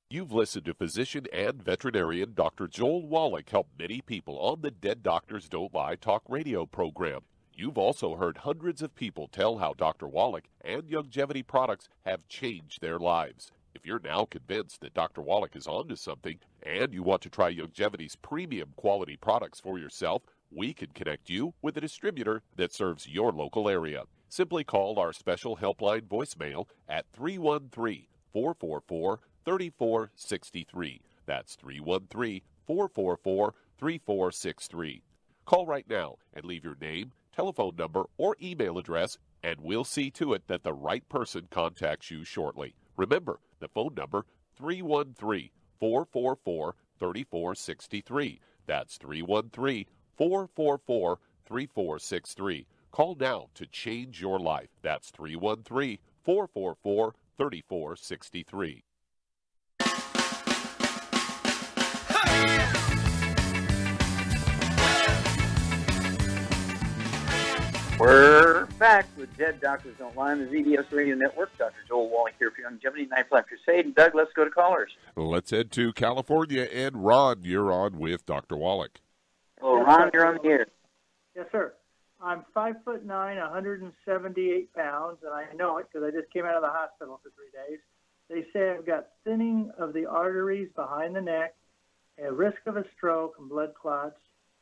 [SPEAKER 4] You've listened to physician and veterinarian Dr. Joel Wallach help many people on the Dead Doctors Don't Lie talk radio program. You've also heard hundreds of people tell how Dr. Wallach and Youngevity products have changed their lives. If you're now convinced that Dr. Wallach is onto something and you want to try Youngevity's premium quality products for yourself, we can connect you with a distributor that serves your local area. Simply call our special helpline voicemail at 313-444-3463. That's 313-444-3463. Call right now and leave your name, telephone number, or email address, and we'll see to it that the right person contacts you shortly. Remember, the phone number, 313-444-3463. That's 313-444-3463. Call now to change your life. That's 313-444-3463.
[SPEAKER 3] We're back with Dead Doctors Don't Lie on the ZBS Radio Network. Dr. Joel Wallach here for Youngevity Night Flat Crusade. And Doug, let's go to callers.
[SPEAKER 4] Let's head to California. And Ron, you're on with Dr. Wallach.
[SPEAKER 3] Hello, Ron, you're on the air.
[SPEAKER 13] Yes, sir. I'm 5'9", 178 pounds, and I know it because I just came out of the hospital for 3 days. They say I've got thinning of the arteries behind the neck, a risk of a stroke and blood clots,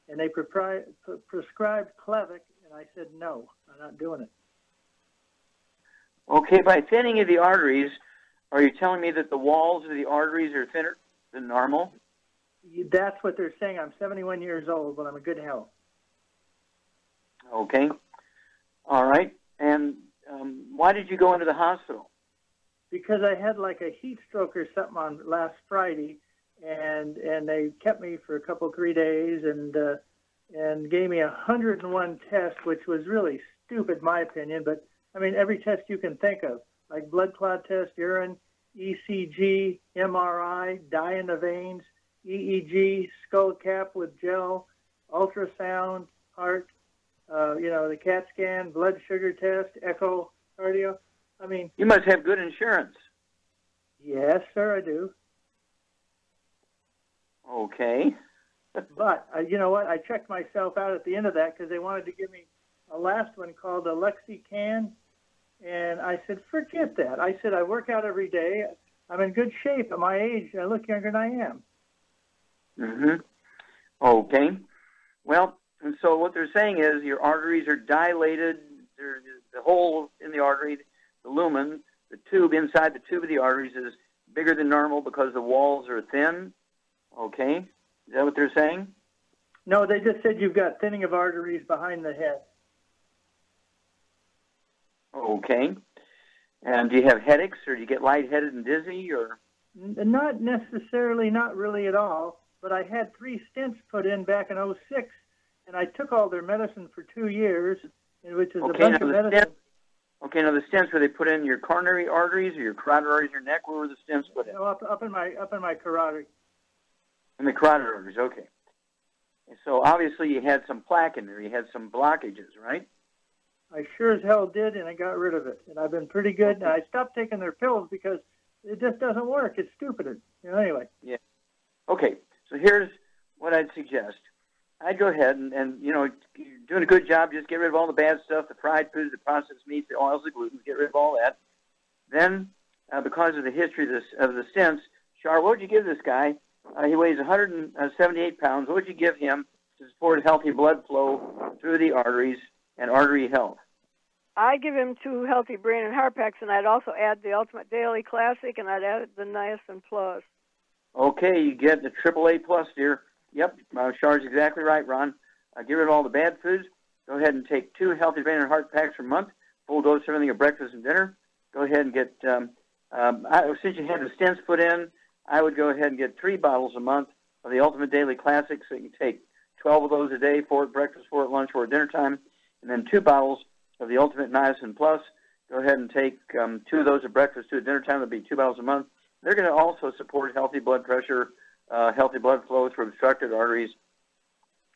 [SPEAKER 13] and they prescribed Clevic. And I said, no, I'm not doing it.
[SPEAKER 3] Okay, by thinning of the arteries, are you telling me that the walls of the arteries are thinner than normal?
[SPEAKER 13] That's what they're saying. I'm 71 years old, but I'm in good health.
[SPEAKER 3] Okay. All right. And why did you go into the hospital?
[SPEAKER 13] Because I had like a heat stroke or something on last Friday, and they kept me for a couple, 3 days, and gave me 101 tests, which was really stupid, in my opinion. But, I mean, every test you can think of, like blood clot test, urine, ECG, MRI, dye in the veins, EEG, skull cap with gel, ultrasound, heart, the CAT scan, blood sugar test, echocardio. I mean...
[SPEAKER 3] You must have good insurance.
[SPEAKER 13] Yes, sir, I do.
[SPEAKER 3] Okay.
[SPEAKER 13] But, you know what, I checked myself out at the end of that because they wanted to give me a last one called a Lexican, and I said, forget that. I said, I work out every day. I'm in good shape at my age. I look younger than I am.
[SPEAKER 3] Mm-hmm. Okay. Well, and so what they're saying is your arteries are dilated. The hole in the artery, the lumen, the tube inside the tube of the arteries is bigger than normal because the walls are thin. Okay. Is that what they're saying?
[SPEAKER 13] No, they just said you've got thinning of arteries behind the head.
[SPEAKER 3] Okay. And do you have headaches, or do you get lightheaded and dizzy, or?
[SPEAKER 13] Not necessarily, not really at all. But I had 3 stents put in back in 2006, and I took all their medicine for 2 years, which is a bunch of medicine.
[SPEAKER 3] Okay, now the stents, were they put in your coronary arteries or your carotid arteries, your neck? Where were the stents put in?
[SPEAKER 13] Up in my carotid.
[SPEAKER 3] In the carotid arteries, okay. So obviously you had some plaque in there. You had some blockages, right?
[SPEAKER 13] I sure as hell did, and I got rid of it. And I've been pretty good. And I stopped taking their pills because it just doesn't work. It's stupid. Anyway.
[SPEAKER 3] Yeah. Okay, so here's what I'd suggest. I'd go ahead and you're doing a good job. Just get rid of all the bad stuff, the fried foods, the processed meats, the oils, the gluten. Get rid of all that. Then, because of the history of the stents, Char, what would you give this guy? He weighs 178 pounds. What would you give him to support healthy blood flow through the arteries and artery health?
[SPEAKER 8] I give him 2 healthy brain and heart packs, and I'd also add the Ultimate Daily Classic, and I'd add the Niacin Plus.
[SPEAKER 3] Okay, you get the AAA Plus, dear. Yep, Char's exactly right, Ron. Get rid of all the bad foods. Go ahead and take 2 healthy brain and heart packs per month. Full dose of everything at breakfast and dinner. Go ahead and get, since you had the stents put in, I would go ahead and get 3 bottles a month of the Ultimate Daily Classic, so you can take 12 of those a day, 4 at breakfast, 4 at lunch, 4 at dinner time, and then 2 bottles of the Ultimate Niacin Plus. Go ahead and take 2 of those at breakfast, 2 at dinner time. That'll be 2 bottles a month. They're going to also support healthy blood pressure, healthy blood flow through obstructed arteries,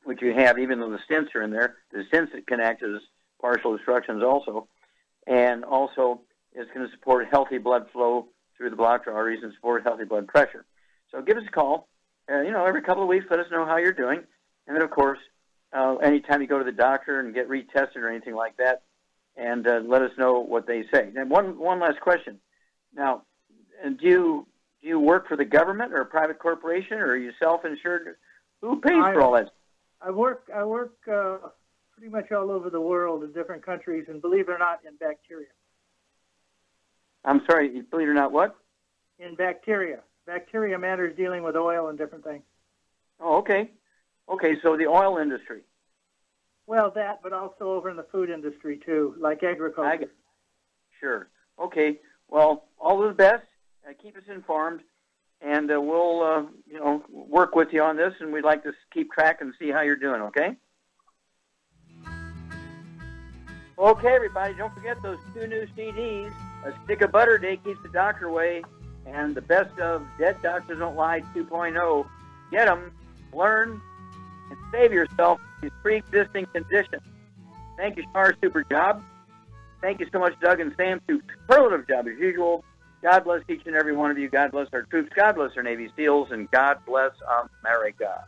[SPEAKER 3] which you have even though the stents are in there. The stents can act as partial obstructions also. And also it's going to support healthy blood flow through the blocked arteries and support healthy blood pressure. So give us a call. Every couple of weeks, let us know how you're doing. And then, of course, anytime you go to the doctor and get retested or anything like that, and let us know what they say. And one last question. Now, do you work for the government or a private corporation, or are you self-insured? Who pays for all that?
[SPEAKER 13] I work pretty much all over the world in different countries, and believe it or not, in bacteria.
[SPEAKER 3] I'm sorry, believe it or not, what?
[SPEAKER 13] In bacteria. Bacteria matters dealing with oil and different things.
[SPEAKER 3] Oh, okay. Okay, so the oil industry.
[SPEAKER 13] Well, that, but also over in the food industry, too, like agriculture.
[SPEAKER 3] Sure. Okay. Well, all of the best. Keep us informed, and we'll, work with you on this, and we'd like to keep track and see how you're doing, okay? Okay, everybody, don't forget those 2 new CDs. A Stick of Butter Day Keeps the Doctor Away, and the best of Dead Doctors Don't Lie 2.0. Get them, learn, and save yourself these pre-existing conditions. Thank you, Char. Super job. Thank you so much, Doug and Sam. Superlative job as usual. God bless each and every one of you. God bless our troops. God bless our Navy SEALs. And God bless America.